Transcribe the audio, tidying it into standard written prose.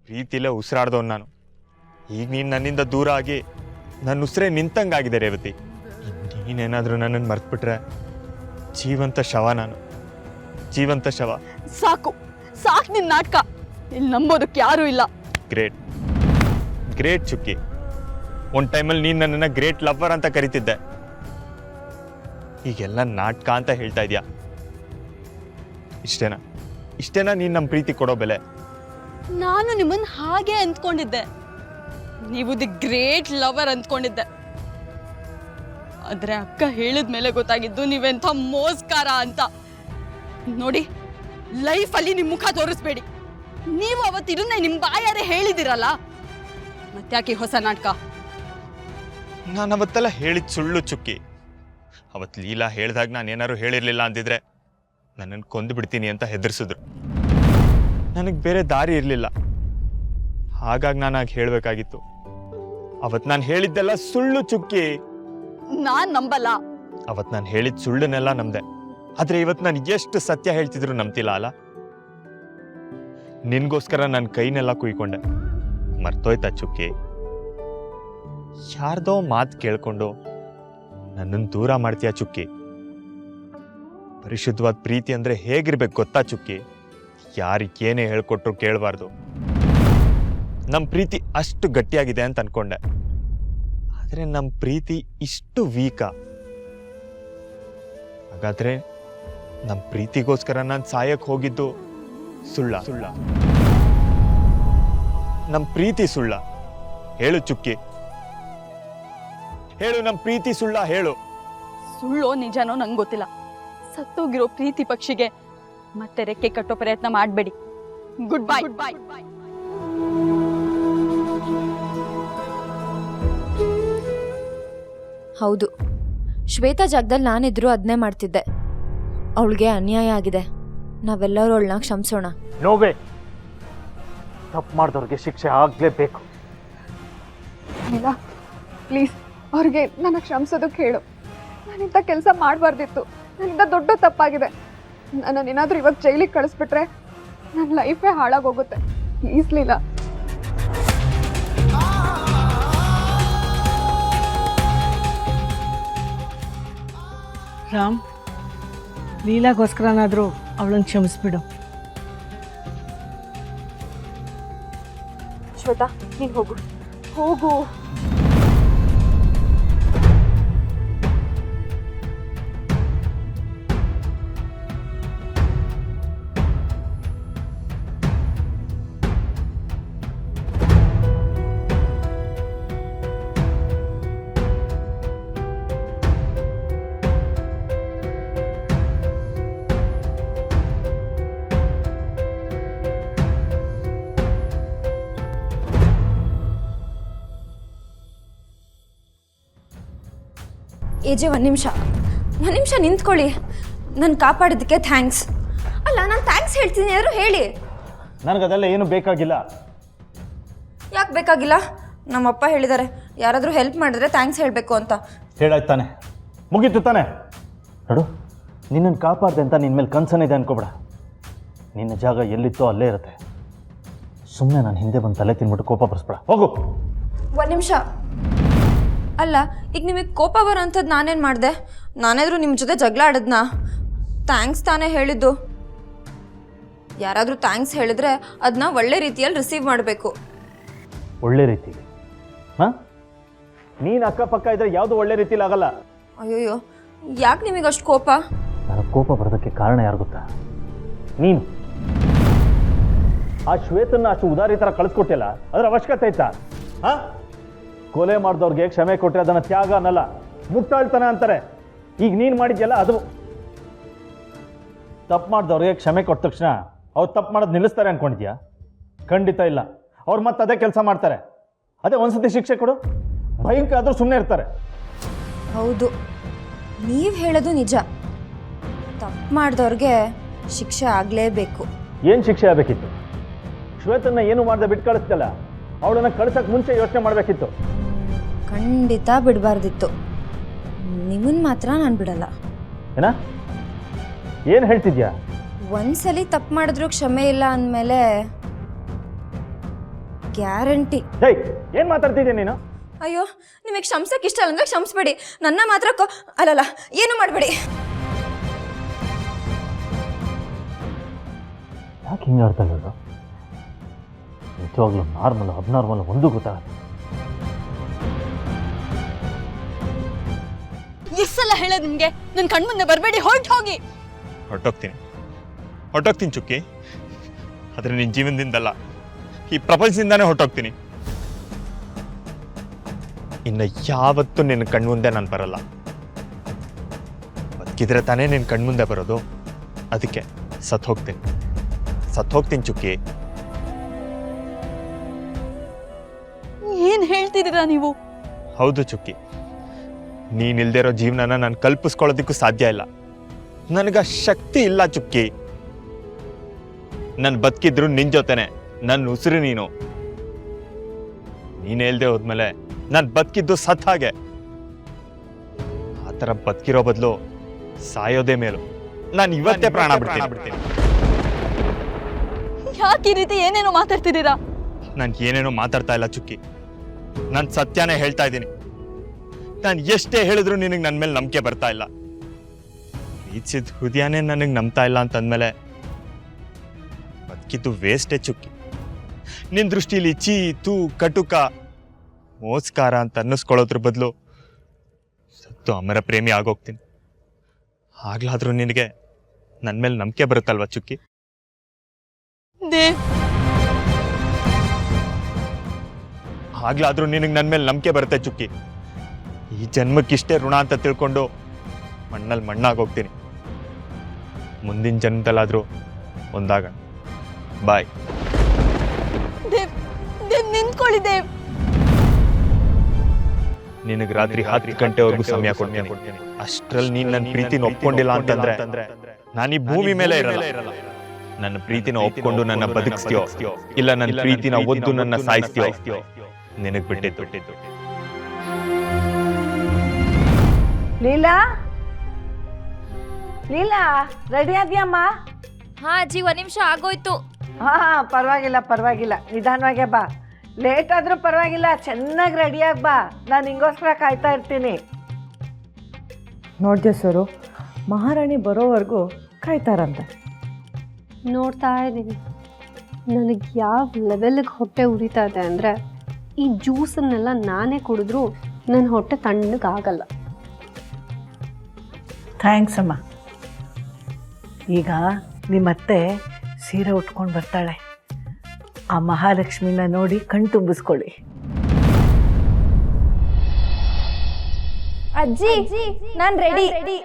ಪ್ರೀತಿಲೇ ಉಸಿರಾಡ್ದವ್ ನಾನು. ಈಗ ನೀನು ನನ್ನಿಂದ ದೂರ ಆಗಿ ನನ್ನ ಉಸಿರೇ ನಿಂತಂಗಾಗಿದೆ ರೇವತಿ. ನೀನೇನಾದರೂ ನನ್ನನ್ನು ಮರ್ತ್ಬಿಟ್ರೆ ಜೀವಂತ ಶವ ನಾನು, ಜೀವಂತ ಶವ. ಸಾಕು ಸಾಕು ನಿನ್ನ ನಾಟಕ. ಇಲ್ಲಿ ನಂಬೋದಕ್ಕೆ ಯಾರೂ ಇಲ್ಲ. ಗ್ರೇಟ್ ಗ್ರೇಟ್ ಚುಕ್ಕಿ. ಒಂದು ಟೈಮಲ್ಲಿ ನೀನು ನನ್ನನ್ನು ಗ್ರೇಟ್ ಲವ್ವರ್ ಅಂತ ಕರಿತಿದ್ದೆ. ಈಗೆಲ್ಲ ನಾಟಕ ಅಂತ ಹೇಳ್ತಾ ಇದೆಯಾ? ಇಷ್ಟೇನಾ ನೀನು ನಮ್ಮ ಪ್ರೀತಿ ಕೊಡೋ ಬೆಲೆ? ನಾನು ನಿಮ್ಮನ್ನ ಹಾಗೆ ಅಂದ್ಕೊಂಡಿದ್ದೆ, ನೀವು ದಿ ಗ್ರೇಟ್ ಲವರ್ ಅಂದ್ಕೊಂಡಿದ್ದೆ. ಆದ್ರೆ ಅಕ್ಕ ಹೇಳಿದ್ಮೇಲೆ ಗೊತ್ತಾಗಿದ್ದು ನೀವೆಂಥ ಮೋಸ್ಕಾರ ಅಂತ. ನೋಡಿ, ಲೈಫಲ್ಲಿ ನಿಮ್ಮ ಮುಖ ತೋರಿಸ್ಬೇಡಿ. ನೀವು ಅವತ್ತಿರನ್ನೇ ನಿಮ್ಮ ಬಾಯಾರೆ ಹೇಳಿದಿರಲ್ಲ, ಮತ್ತ್ಯಾಕೆ ಹೊಸ ನಾಟಕ? ನಾನು ಅವತ್ತೆಲ್ಲ ಹೇಳಿದ ಸುಳ್ಳು ಚುಕ್ಕಿ. ಅವತ್ತು ಲೀಲಾ ಹೇಳಿದಾಗ ನಾನೇನಾದ್ರು ಹೇಳಿರಲಿಲ್ಲ ಅಂದಿದ್ರೆ ನನ್ನನ್ನು ಕೊಂದು ಬಿಡ್ತೀನಿ ಅಂತ ಹೆದರ್ಸಿದ್ರು. ನನಗೆ ಬೇರೆ ದಾರಿ ಇರಲಿಲ್ಲ, ಹಾಗಾಗಿ ನಾನು ಆಗ ಹೇಳಬೇಕಾಗಿತ್ತು. ಅವತ್ತು ನಾನು ಹೇಳಿದ್ದೆಲ್ಲ ಸುಳ್ಳು ಚುಕ್ಕಿ. ನಾನ್ ನಂಬಲ್ಲ. ಅವತ್ತು ನಾನು ಹೇಳಿದ ಸುಳ್ಳನ್ನೆಲ್ಲ ನಂಬ್ದೆ. ಆದ್ರೆ ಇವತ್ತು ನಾನು ಎಷ್ಟು ಸತ್ಯ ಹೇಳ್ತಿದ್ರು ನಂಬ್ತಿಲ್ಲ ಅಲ್ಲ. ನಿನ್ಗೋಸ್ಕರ ನನ್ನ ಕೈನೆಲ್ಲ ಕುಯ್ಕೊಂಡೆ. ಮರ್ತೋಯ್ತಾ ಚುಕ್ಕಿ? ಯಾರ್ದೋ ಮಾತು ಕೇಳ್ಕೊಂಡು ನನ್ನನ್ನು ದೂರ ಮಾಡ್ತೀಯ ಚುಕ್ಕಿ. ಪರಿಶುದ್ಧವಾದ ಪ್ರೀತಿ ಅಂದ್ರೆ ಹೇಗಿರ್ಬೇಕು ಗೊತ್ತಾ ಚುಕ್ಕಿ? ಯಾರಿಗೇನೇ ಹೇಳ್ಕೊಟ್ರು ಕೇಳಬಾರ್ದು. ನಮ್ಮ ಪ್ರೀತಿ ಅಷ್ಟು ಗಟ್ಟಿಯಾಗಿದೆ ಅಂತ ಅನ್ಕೊಂಡೆ, ಆದ್ರೆ ನಮ್ಮ ಪ್ರೀತಿ ಇಷ್ಟು ವೀಕಾ? ಹಾಗಾದ್ರೆ ನಮ್ಮ ಪ್ರೀತಿಗೋಸ್ಕರ ನಾನು ಸಾಯಕ್ ಹೋಗಿದ್ದು ಸುಳ್ಳ? ನಮ್ಮ ಪ್ರೀತಿ ಸುಳ್ಳ? ಹೇಳು ಚುಕ್ಕಿ, ಹೇಳು, ನಮ್ಮ ಪ್ರೀತಿ ಸುಳ್ಳ? ಹೇಳು. ಸುಳ್ಳೋ ನಿಜನೋ ನಂಗೆ ಗೊತ್ತಿಲ್ಲ. ಸತ್ತೋಗಿರೋ ಪ್ರೀತಿ ಪಕ್ಷಿಗೆ ಮತ್ತೆ ರೆಕ್ಕೆ ಕಟ್ಟೋ ಪ್ರಯತ್ನ ಮಾಡಬೇಡಿ. Good bye. ಹೌದು, ಶ್ವೇತಾ ಜಾಗದಲ್ಲಿ ನಾನಿದ್ರು ಅದನ್ನೇ ಮಾಡ್ತಿದ್ದೆ. ಅವಳಿಗೆ ಅನ್ಯಾಯ ಆಗಿದೆ, ನಾವೆಲ್ಲರೂ ಅವಳನ್ನ ಕ್ಷಮಿಸೋಣ. ನೋವೇ, ತಪ್ಪು ಮಾಡಿದವ್ರಿಗೆ ಶಿಕ್ಷೆ ಆಗಲೇಬೇಕು. ಇಲ್ಲ, ಪ್ಲೀಸ್ ಅವ್ರಿಗೆ ನನ್ನ ಕ್ಷಮಿಸೋದಕ್ಕೆ ಹೇಳು. ನಾನಿಂಥ ಕೆಲಸ ಮಾಡಬಾರ್ದಿತ್ತು. ನನ್ನಿಂದ ದೊಡ್ಡ ತಪ್ಪಾಗಿದೆ. ನನ್ನನ್ನೇನಾದರೂ ಇವಾಗ ಜೈಲಿಗೆ ಕಳಿಸ್ಬಿಟ್ರೆ ನನ್ನ ಲೈಫೇ ಹಾಳಾಗೋಗುತ್ತೆ. ಪ್ಲೀಸ್ ಲೀಲಾ. ರಾಮ್, ಲೀಲಾಗೋಸ್ಕರನಾದರೂ ಅವಳನ್ನು ಕ್ಷಮಿಸ್ಬಿಡು. ಶ್ವೇತಾ, ನೀನು ಹೋಗು. ಹೋಗು. ಏಜೆ, ಒಂದು ನಿಮಿಷ ನಿಂತ್ಕೊಳ್ಳಿ. ನನ್ನ ಕಾಪಾಡಿದ್ದಕ್ಕೆ ಥ್ಯಾಂಕ್ಸ್. ಅಲ್ಲ, ನಾನು ಥ್ಯಾಂಕ್ಸ್ ಹೇಳ್ತೀನಿ, ಯಾರು ಹೇಳಿ. ನನಗದೆಲ್ಲ ಏನು ಬೇಕಾಗಿಲ್ಲ. ಯಾಕೆ ಬೇಕಾಗಿಲ್ಲ? ನಮ್ಮಪ್ಪ ಹೇಳಿದ್ದಾರೆ, ಯಾರಾದರೂ ಹೆಲ್ಪ್ ಮಾಡಿದ್ರೆ ಥ್ಯಾಂಕ್ಸ್ ಹೇಳಬೇಕು ಅಂತ. ಹೇಳಾಯ್ತು ತಾನೆ, ಮುಗೀತು ತಾನೆ. ನೋಡು, ನಿನ್ನನ್ನು ಕಾಪಾಡ್ದೆ ಅಂತ ನಿನ್ನ ಮೇಲೆ ಕನ್ಸನಿದೆ ಅನ್ಕೋಬೇಡ. ನಿನ್ನ ಜಾಗ ಎಲ್ಲಿತ್ತೋ ಅಲ್ಲೇ ಇರುತ್ತೆ. ಸುಮ್ಮನೆ ನಾನು ಹಿಂದೆ ಬಂದು ತಲೆ ತಿನ್ಬಿಟ್ಟು ಕೋಪ ಬರ್ಸ್ಬೇಡ. ಹೋಗು. ಒಂದು ನಿಮಿಷ. ಅಲ್ಲ, ಈಗ ನಿಮಗೆ ಕೋಪ ಬರೋ ಅಂಥದ್ದು ನಾನೇನು ಮಾಡಿದೆ? ನಾನಾದರೂ ನಿಮ್ಮ ಜೊತೆ ಜಗಳ ಆಡಿದ್ನಾ? ಥ್ಯಾಂಕ್ಸ್ ತಾನೇ ಹೇಳಿದ್ದು. ಯಾರಾದರೂ ಥ್ಯಾಂಕ್ಸ್ ಹೇಳಿದ್ರೆ ಅದನ್ನ ಒಳ್ಳೆ ರೀತಿಯಲ್ಲಿ ರಿಸೀವ್ ಮಾಡಬೇಕು. ಒಳ್ಳೆ ರೀತಿಲಿ? ಹಾಂ, ನೀನು ಅಕ್ಕಪಕ್ಕ ಇದ್ರೆ ಯಾವುದು ಒಳ್ಳೆ ರೀತಿಲಿ ಆಗಲ್ಲ. ಅಯ್ಯೋಯ್ಯೋ, ಯಾಕೆ ನಿಮಗೆ ಅಷ್ಟು ಕೋಪ? ನನಗೆ ಕೋಪ ಬರೋದಕ್ಕೆ ಕಾರಣ ಯಾರು ಗೊತ್ತಾ? ನೀನು ಆ ಶ್ವೇತನ್ನ ಅಷ್ಟು ಉದಾರಿ ಥರ ಕಳಿಸ್ಕೊಟ್ಟಿಲ್ಲ, ಅದರ ಅವಶ್ಯಕತೆ ಇತ್ತಾ? ಹಾಂ, ಕೊಲೆ ಮಾಡಿದವ್ರಿಗೆ ಕ್ಷಮೆ ಕೊಟ್ಟರೆ ಅದನ್ನು ತ್ಯಾಗ ಅನ್ನಲ್ಲ, ಮುಟ್ಟಾಳ್ತಾನೆ ಅಂತಾರೆ. ಈಗ ನೀನು ಮಾಡಿದ್ಯಲ್ಲ ಅದು. ತಪ್ಪು ಮಾಡಿದವ್ರಿಗೆ ಕ್ಷಮೆ ಕೊಟ್ಟ ತಕ್ಷಣ ಅವ್ರು ತಪ್ಪು ಮಾಡೋದು ನಿಲ್ಲಿಸ್ತಾರೆ ಅಂದ್ಕೊಂಡಿದ್ಯಾ? ಖಂಡಿತ ಇಲ್ಲ. ಅವ್ರು ಮತ್ತೆ ಅದೇ ಕೆಲಸ ಮಾಡ್ತಾರೆ. ಅದೇ ಒಂದ್ಸತಿ ಶಿಕ್ಷೆ ಕೊಡು, ಭಯಂಕರ ಆದರೂ ಸುಮ್ಮನೆ ಇರ್ತಾರೆ. ಹೌದು, ನೀವು ಹೇಳೋದು ನಿಜ. ತಪ್ಪು ಮಾಡಿದವ್ರಿಗೆ ಶಿಕ್ಷೆ ಆಗಲೇಬೇಕು. ಏನು ಶಿಕ್ಷೆ ಆಗಬೇಕಿತ್ತು? ಶ್ವೇತನ್ನ ಏನು ಮಾಡದೆ ಬಿಟ್ಟು ಕಳಿಸ್ತಲ್ಲ, ಅವಳನ್ನು ಕಳ್ಸಕ್ಕೆ ಮುಂಚೆ ಯೋಚನೆ ಮಾಡಬೇಕಿತ್ತು. ಖಂಡಿತ ಬಿಡಬಾರ್ದಿತ್ತು. ನಿಮ್ಮನ್ನು ಮಾತ್ರ ನಾನು ಬಿಡಲ್ಲ. ಏನ? ಏನು ಹೇಳ್ತಿದ್ಯಾ? ಒಂದ್ಸಲಿ ತಪ್ಪು ಮಾಡಿದ್ರು ಕ್ಷಮೆ ಇಲ್ಲ ಅಂದಮೇಲೆ ಗ್ಯಾರಂಟಿ. ಏಯ್ ಏನು ಮಾತಾಡ್ತಿದ್ದೀನಿ ನೀನು? ಅಯ್ಯೋ, ನಿಮಗೆ ಕ್ಷಮಿಸಕ್ಕೆ ಇಷ್ಟ ಅಲ್ಲ ಅಂದರೆ ಕ್ಷಮಿಸ್ಬೇಡಿ. ನನ್ನ ಮಾತ್ರ ಅಲ್ಲಲ್ಲ, ಏನು ಮಾಡಬೇಡಿ. ಯಾಕೆ ಹಿಂಗೆ ಆಡ್ತಾ ಇರೋದು? ನಿಜವಾಗ್ಲೂ ನಾರ್ಮಲ್ ಅಬ್ನಾರ್ಮಲ್ ಒಂದು ಗೊತ್ತಾಗಲ್ಲ. ಎಷ್ಟು ಸಲ ಹೇಳೋದು ನಿಮಗೆ, ನನ್ನ ಕಣ್ಮುಂದೆ ಬರಬೇಡಿ, ಹೋಗಿ. ಹೊರಟೋಗ್ತೀನಿ ಚುಕ್ಕಿ. ಆದರೆ ನಿನ್ನ ಜೀವನದಿಂದಲ್ಲ, ಈ ಪ್ರಪಂಚದಿಂದಾನೇ ಹೊರಟೋಗ್ತೀನಿ. ಇನ್ನು ಯಾವತ್ತೂ ನಿನ್ನ ಕಣ್ಮುಂದೆ ನಾನು ಬರಲ್ಲ. ಬದುಕಿದ್ರೆ ತಾನೇ ನಿನ್ನ ಕಣ್ಮುಂದೆ ಬರೋದು. ಅದಕ್ಕೆ ಸತ್ತು ಹೋಗ್ತೀನಿ ಚುಕ್ಕಿ. ಏನ್ ಹೇಳ್ತಿದ್ದೀರಾ ನೀವು? ಹೌದು ಚುಕ್ಕಿ, ನೀನಿಲ್ದೇ ಇರೋ ಜೀವನನ ನಾನು ಕಲ್ಪಿಸ್ಕೊಳ್ಳೋದಕ್ಕೂ ಸಾಧ್ಯ ಇಲ್ಲ. ನನಗೆ ಶಕ್ತಿ ಇಲ್ಲ ಚುಕ್ಕಿ. ನಾನು ಬದುಕಿದ್ರು ನಿನ್ ಜೊತೆನೆ, ನನ್ನ ಉಸಿರು ನೀನು. ನೀನೇ ಇಲ್ದೆ ಹೋದ್ಮೇಲೆ ನಾನು ಬದುಕಿದ್ದು ಸತ್ ಹಾಗೆ. ಆ ಥರ ಬದುಕಿರೋ ಬದಲು ಸಾಯೋದೇ ಮೇಲು. ನಾನು ಇವತ್ತೇ ಪ್ರಾಣ ಬಿಡ್ತೀನಿ. ಯಾಕೆ ಈ ರೀತಿ ಏನೇನೋ ಮಾತಾಡ್ತಿದ್ದೀರಾ? ನಾನು ಏನೇನೋ ಮಾತಾಡ್ತಾ ಇಲ್ಲ ಚುಕ್ಕಿ, ನಾನು ಸತ್ಯನೇ ಹೇಳ್ತಾ ಇದ್ದೀನಿ. ನಾನು ಎಷ್ಟೇ ಹೇಳಿದ್ರು ನಿನಗೆ ನನ್ನ ಮೇಲೆ ನಂಬಿಕೆ ಬರ್ತಾ ಇಲ್ಲ. ಪ್ರೀತಿಸಿದ ಹೃದಯನೇ ನನಗೆ ನಂಬ್ತಾ ಇಲ್ಲ ಅಂತಂದ್ಮೇಲೆ ಬದುಕಿದ್ದು ವೇಸ್ಟೇ ಚುಕ್ಕಿ. ನಿನ್ನ ದೃಷ್ಟಿಲಿ ಚೀತು ಕಟುಕ ಮೋಸ್ಕಾರ ಅಂತ ಅನ್ನಿಸ್ಕೊಳ್ಳೋದ್ರ ಬದಲು ಸತ್ತು ಅಮರ ಪ್ರೇಮಿ ಆಗೋಗ್ತೀನಿ. ಆಗ್ಲಾದ್ರೂ ನಿನಗೆ ನನ್ನ ಮೇಲೆ ನಂಬಿಕೆ ಬರುತ್ತಲ್ವಾ ಚುಕ್ಕಿ? ದೇವ್, ಆಗ್ಲಾದ್ರೂ ನಿನಗೆ ನನ್ನ ಮೇಲೆ ನಂಬಿಕೆ ಬರುತ್ತೆ ಚುಕ್ಕಿ. ಈ ಜನ್ಮಕ್ಕಿಷ್ಟೇ ಋಣ ಅಂತ ತಿಳ್ಕೊಂಡು ಮಣ್ಣಲ್ಲಿ ಮಣ್ಣಾಗೋಗ್ತೀನಿ. ಮುಂದಿನ ಜನ್ಮದಲ್ಲಾದ್ರೂ ಒಂದಾಗೋಣ. ಬಾಯ್. ದೇವ್, ನಿಂತ್ಕೊಳ್ಳಿ ದೇವ್. ನಿನಗೆ ರಾತ್ರಿ 10 ಗಂಟೆವರೆಗೂ ಸಮಯ ಕೊಡ್ತೀನಿ. ಅಷ್ಟ್ರಲ್ಲಿ ನೀನು ನನ್ನ ಪ್ರೀತಿನ ಒಪ್ಕೊಂಡಿಲ್ಲ ಅಂತಂದ್ರೆ ನಾನು ಈ ಭೂಮಿ ಮೇಲೆ ಇರಲ್ಲ. ನನ್ನ ಪ್ರೀತಿನ ಒಪ್ಕೊಂಡು ನನ್ನ ಬದುಕಿಸ್ತೀಯೋ ಇಲ್ಲ ನನ್ನ ಪ್ರೀತಿನ ಒದ್ದು ನನ್ನ ಸಾಯಿಸ್ತೀಯೋ ನಿನಗೆ ಬಿಟ್ಟಿದ್ದು. ಲೀಲಾ ರೆಡಿ ಆದ್ಯಮ್ಮ? ಹಾಂ ಅಜ್ಜಿ, 1 ನಿಮಿಷ ಆಗೋಯ್ತು. ಹಾ ಪರವಾಗಿಲ್ಲ, ನಿಧಾನವಾಗೇ ಬಾ. ಲೇಟ್ ಆದ್ರೂ ಪರವಾಗಿಲ್ಲ, ಚೆನ್ನಾಗಿ ರೆಡಿಯಾಗಿ ಬಾ. ನಾನು ಹಿಂಗೋಸ್ಕರ ಕಾಯ್ತಾ ಇರ್ತೀನಿ. ನೋಡ್ದೆ ಸರು, ಮಹಾರಾಣಿ ಬರೋವರೆಗೂ ಕಾಯ್ತಾರಂತ. ನೋಡ್ತಾ ಇದ್ದೀನಿ. ನನಗೆ ಯಾವ ಲೆವೆಲ್ಗೆ ಹೊಟ್ಟೆ ಉರಿತಾ ಇದೆ ಅಂದರೆ, ಈ ಜ್ಯೂಸನ್ನೆಲ್ಲ ನಾನೇ ಕುಡಿದ್ರೂ ನನ್ನ ಹೊಟ್ಟೆ ತಣ್ಣಗಾಗಲ್ಲ. ಥ್ಯಾಂಕ್ಸ್ ಅಮ್ಮ. ಈಗ ನಿಮ್ಮತ್ತೆ ಸೀರೆ ಉಟ್ಕೊಂಡು ಬರ್ತಾಳೆ. ಆ ಮಹಾಲಕ್ಷ್ಮಿನ ನೋಡಿ ಕಣ್ ತುಂಬಿಸ್ಕೊಳ್ಳಿ. ಅಜ್ಜಿ, ನಾನು ರೆಡಿ.